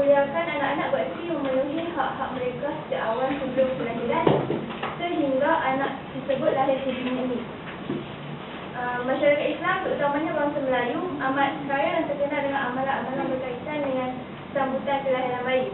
memuliakan anak-anak berarti memenuhi hak-hak mereka sejak awal sebelum kelahiran sehingga anak tersebut lahir ke dunia ini. Masyarakat Islam, terutamanya bangsa Melayu, amat kaya dan terkenal dengan amalan-amalan berkaitan dengan sambutan kelahiran bayi.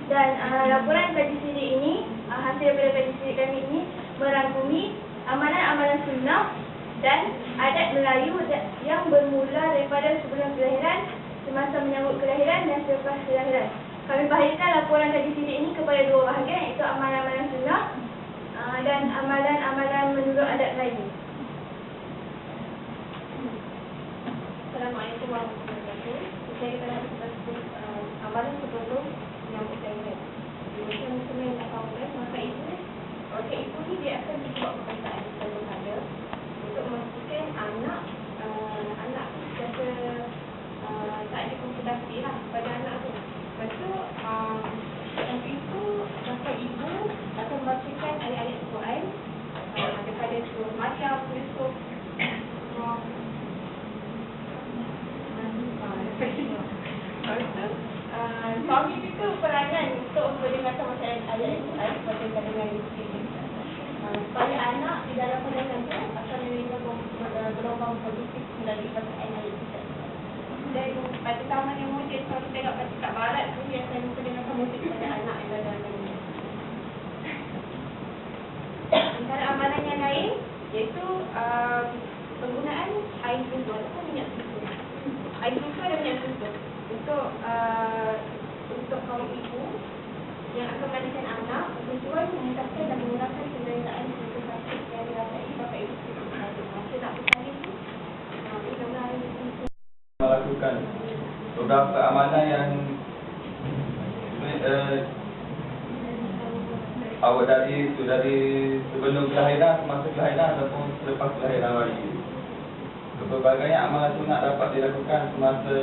Dan laporan kaji sidik ini, hasil daripada kaji sidik kami ini merangkumi amalan-amalan sunnah dan adat Melayu yang bermula daripada sebelum kelahiran, semasa menyambut kelahiran dan selepas kelahiran. Kami bahagikan laporan kaji sidik ini kepada dua bahagian, iaitu amalan-amalan sunnah dan amalan-amalan menurut adat Melayu. Assalamualaikum warahmatullahi wabarakatuh. Saya telah disebut amalan sebelum menyambut kelahiran. Macam yang tak tahu maka ibu ni dia akan dibuat perkataan sebelum ada untuk memastikan anak kata tak ada komplikasi lah pada anak tu. Lepas tu itu sampai ibu akan membacakan ayat-ayat Quran daripada surah Maryam, Yusuf, suami juga peranan untuk mendengarkan macam ayat Quran berkaitan dengan isteri. Supaya anak di dalam pandangan tu akan menerima gelombang positif melalui bacaan ayat kita. Dan pada taman yang moden, kalau kita tengok kat barat tu, dia akan mendengarkan musik pada anak yang dalam dunia. Antara amalan yang lain iaitu penggunaan air susu ataupun minyak susu. Air susu dan minyak susu untuk kaum ibu yang akan mandikan anak, tujuan memudahkan dan mengurangkan penderitaan susu sakit yang dirasai bapa ibu. Saya nak bertanya tu, melakukan beberapa amalan yang awal dari sebelum kelahiran, semasa kelahiran ataupun selepas kelahiran bayi. Berbagai amalan sunat dapat dilakukan semasa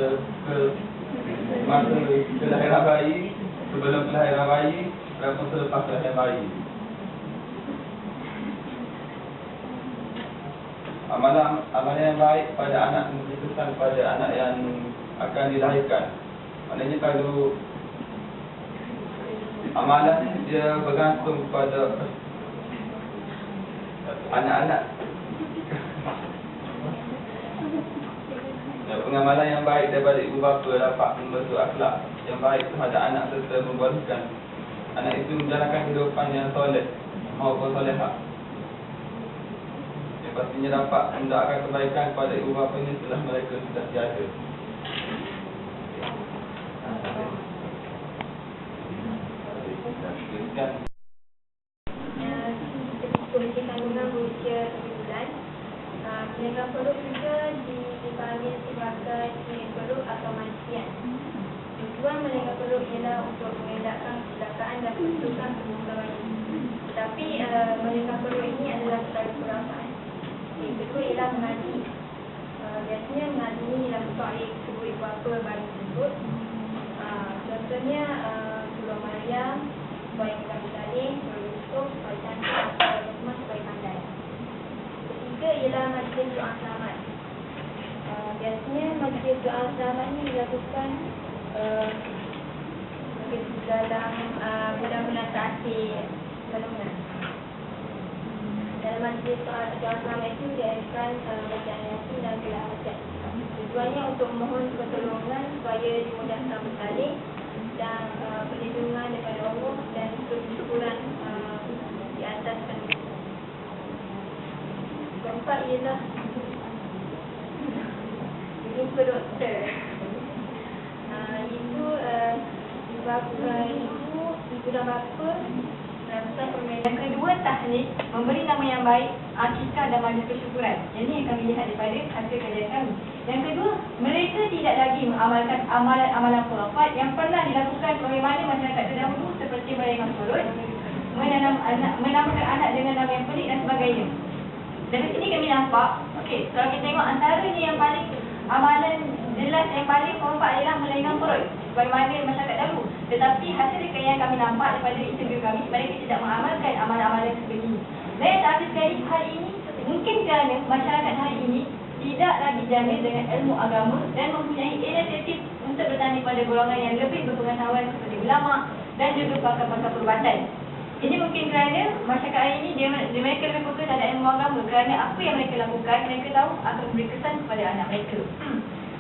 kelahiran bayi, sebelum kelahiran bayi ataupun selepas kelahiran bayi. Amalan yang baik pada anak dikhususkan pada anak yang akan dilahirkan. Maknanya kalau amalan dia bergantung pada anak-anak. Pengamalan yang baik daripada ibu bapa dapat membentuk akhlak yang baik terhadap anak serta membolehkan anak itu menjalankan kehidupan yang soleh maupun solehah. Yang pastinya dapat mendoakan kebaikan kepada ibu bapanya setelah mereka sudah tiada. Kondisi kandungan berusia 1 bulan, penyakit perut juga dipanggil sebagai penyakit perut atau mansian. Tujuan menyakit perut ialah untuk mengelakkan kecelakaan dan kesusahan semula bayi. Tetapi menyakit perut ini adalah sekali kurangkan. Yang kedua ialah mengadi. Biasanya mengadi ini dilakukan oleh ibu bapa bayi tersebut. Contohnya Surah Maryam, supaya kita bersalin, Surah Yusuf, supaya cantik, atau Luqman supaya pandai. Ketiga ialah majlis doa selamat. Biasanya majlis doa selamat ini dilakukan dalam bulan-bulan terakhir kandungan. Dalam majlis doa selamat itu diadakan bacaan Yasin dan gelar hajat. Tujuannya untuk memohon pertolongan supaya dimudahkan bersalin dan perlindungan daripada Allah dan kesyukuran di atas kandungan. Keempat ialah jumpa doktor. Itu ibu dan bapa melakukan permainan. Yang kedua, tahlil, memberi nama yang baik, akikah dan majlis kesyukuran. Yang ini yang kami lihat daripada hasil kajian kami. Yang kedua, mereka tidak lagi mengamalkan amalan-amalan khurafat yang pernah dilakukan bagaimana masyarakat terdahulu seperti bayangan perut, menamakan anak dengan nama yang pelik dan sebagainya. Dari sini kami nampak, kalau kita tengok antaranya yang paling amalan jelas yang paling khurafat adalah melenggang perut bagaimana masyarakat dahulu. Tetapi hasil yang kami nampak daripada interview kami, mereka tidak mengamalkan amalan-amalan seperti ini. Dan terakhir sekali, hal ini mungkin kerana masyarakat hari ini tidak lagi jamin dengan ilmu agama dan mempunyai inisiatif untuk bertanya hanya pada golongan yang lebih berpengetahuan seperti ulama dan juga pakar-pakar perubatan. Ini mungkin kerana masyarakat hari ini mereka lebih fokus pada ilmu agama kerana apa yang mereka lakukan, mereka tahu akan memberi kesan kepada anak mereka.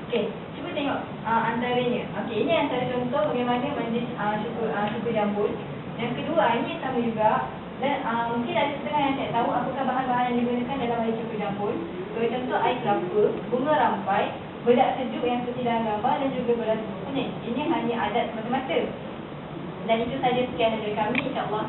Okey, cuba tengok antaranya. Okey, ini antara contoh bagaimana majlis suku Jambul. Yang kedua, ini sama juga dan mungkin ada setengah yang tak tahu apakah bahan-bahan yang digunakan dalam majlis suku Jambul. Sebagai contoh, air kelapa, bunga rampai, bedak sejuk yang setidak agama dan juga beras kuning. Ini hanya adat semata-mata. Dan itu saja sekian dari kami, insya-Allah.